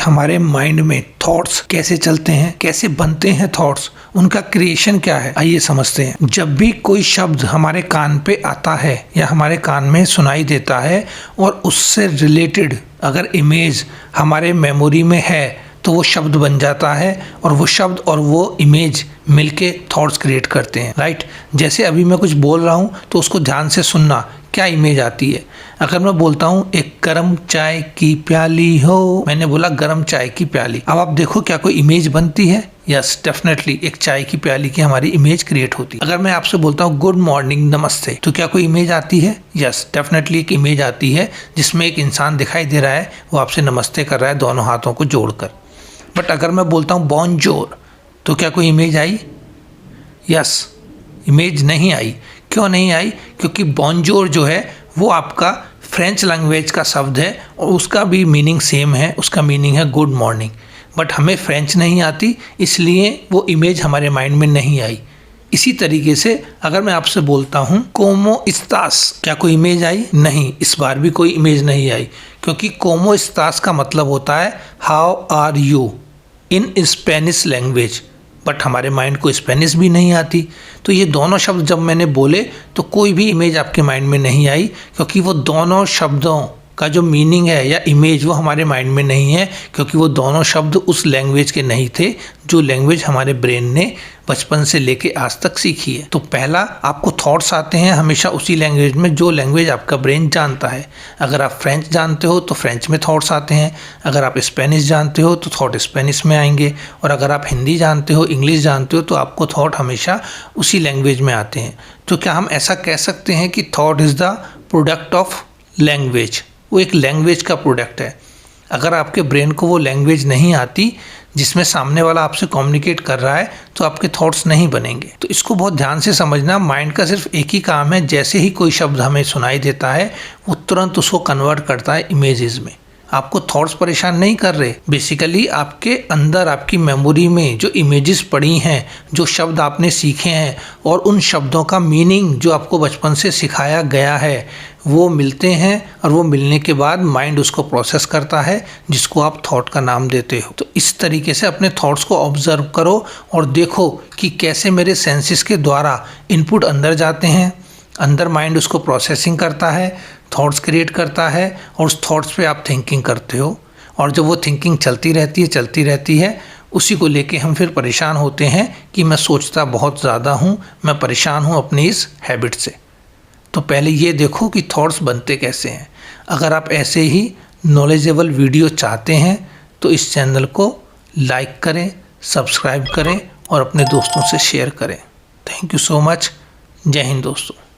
हमारे माइंड में थॉट्स कैसे चलते हैं, कैसे बनते हैं थॉट्स, उनका क्रिएशन क्या है, आइए समझते हैं। जब भी कोई शब्द हमारे कान पे आता है या हमारे कान में सुनाई देता है और उससे रिलेटेड अगर इमेज हमारे मेमोरी में है तो वो शब्द बन जाता है और वो शब्द और वो इमेज मिलके थॉट्स क्रिएट करते हैं, राइट। जैसे अभी मैं कुछ बोल रहा हूँ तो उसको ध्यान से सुनना, क्या इमेज आती है। अगर मैं बोलता हूँ एक गरम चाय की प्याली हो, मैंने बोला गरम चाय की प्याली, अब आप देखो क्या कोई इमेज बनती है। यस, डेफिनेटली एक चाय की प्याली की हमारी इमेज क्रिएट होती है। अगर मैं आपसे बोलता हूँ गुड मॉर्निंग नमस्ते, तो क्या कोई इमेज आती है। यस, डेफिनेटली एक इमेज आती है जिसमें एक इंसान दिखाई दे रहा है, वो आपसे नमस्ते कर रहा है दोनों हाथों को जोड़कर। बट अगर मैं बोलता हूँ बॉनजोर, तो क्या कोई इमेज आई। यस, इमेज नहीं आई। क्यों नहीं आई? क्योंकि बॉनजोर जो है वो आपका फ्रेंच लैंग्वेज का शब्द है और उसका भी मीनिंग सेम है, उसका मीनिंग है गुड मॉर्निंग। बट हमें फ्रेंच नहीं आती, इसलिए वो इमेज हमारे माइंड में नहीं आई। इसी तरीके से अगर मैं आपसे बोलता हूँ कोमो इस्तास, क्या कोई इमेज आई? नहीं, इस बार भी कोई इमेज नहीं आई, क्योंकि कोमो इस्तास का मतलब होता है how are you in Spanish language. But हमारे माइंड को स्पेनिश भी नहीं आती, तो ये दोनों शब्द जब मैंने बोले तो कोई भी इमेज आपके माइंड में नहीं आई, क्योंकि वो दोनों शब्दों का जो मीनिंग है या इमेज वो हमारे माइंड में नहीं है, क्योंकि वो दोनों शब्द उस लैंग्वेज के नहीं थे जो लैंग्वेज हमारे ब्रेन ने बचपन से लेके आज तक सीखी है। तो पहला आपको थॉट्स आते हैं हमेशा उसी लैंग्वेज में जो लैंग्वेज आपका ब्रेन जानता है। अगर आप फ्रेंच जानते हो तो फ्रेंच में थॉट्स आते हैं, अगर आप स्पेनिश जानते हो तो थॉट स्पेनिश में आएंगे, और अगर आप हिंदी जानते हो, इंग्लिश जानते हो, तो आपको थॉट हमेशा उसी लैंग्वेज में आते हैं। तो क्या हम ऐसा कह सकते हैं कि thought is the product of language? वो एक लैंग्वेज का प्रोडक्ट है। अगर आपके ब्रेन को वो लैंग्वेज नहीं आती जिसमें सामने वाला आपसे कम्युनिकेट कर रहा है, तो आपके थॉट्स नहीं बनेंगे। तो इसको बहुत ध्यान से समझना। माइंड का सिर्फ एक ही काम है, जैसे ही कोई शब्द हमें सुनाई देता है वो तुरंत उसको कन्वर्ट करता है इमेजेस में। आपको थॉट्स परेशान नहीं कर रहे, बेसिकली आपके अंदर आपकी मेमोरी में जो इमेजेस पड़ी हैं, जो शब्द आपने सीखे हैं और उन शब्दों का मीनिंग जो आपको बचपन से सिखाया गया है वो मिलते हैं, और वो मिलने के बाद माइंड उसको प्रोसेस करता है जिसको आप थॉट का नाम देते हो। तो इस तरीके से अपने थॉट्स को ऑब्जर्व करो और देखो कि कैसे मेरे सेंसेस के द्वारा इनपुट अंदर जाते हैं, अंदर माइंड उसको प्रोसेसिंग करता है, थॉट्स क्रिएट करता है और उस थॉट्स पे आप थिंकिंग करते हो। और जब वो थिंकिंग चलती रहती है उसी को लेके हम फिर परेशान होते हैं कि मैं सोचता बहुत ज़्यादा हूँ, मैं परेशान हूँ अपनी इस हैबिट से। तो पहले ये देखो कि थॉट्स बनते कैसे हैं। अगर आप ऐसे ही नॉलेजेबल वीडियो चाहते हैं तो इस चैनल को लाइक करें, सब्सक्राइब करें और अपने दोस्तों से शेयर करें। Thank you so much. जय हिंद दोस्तों।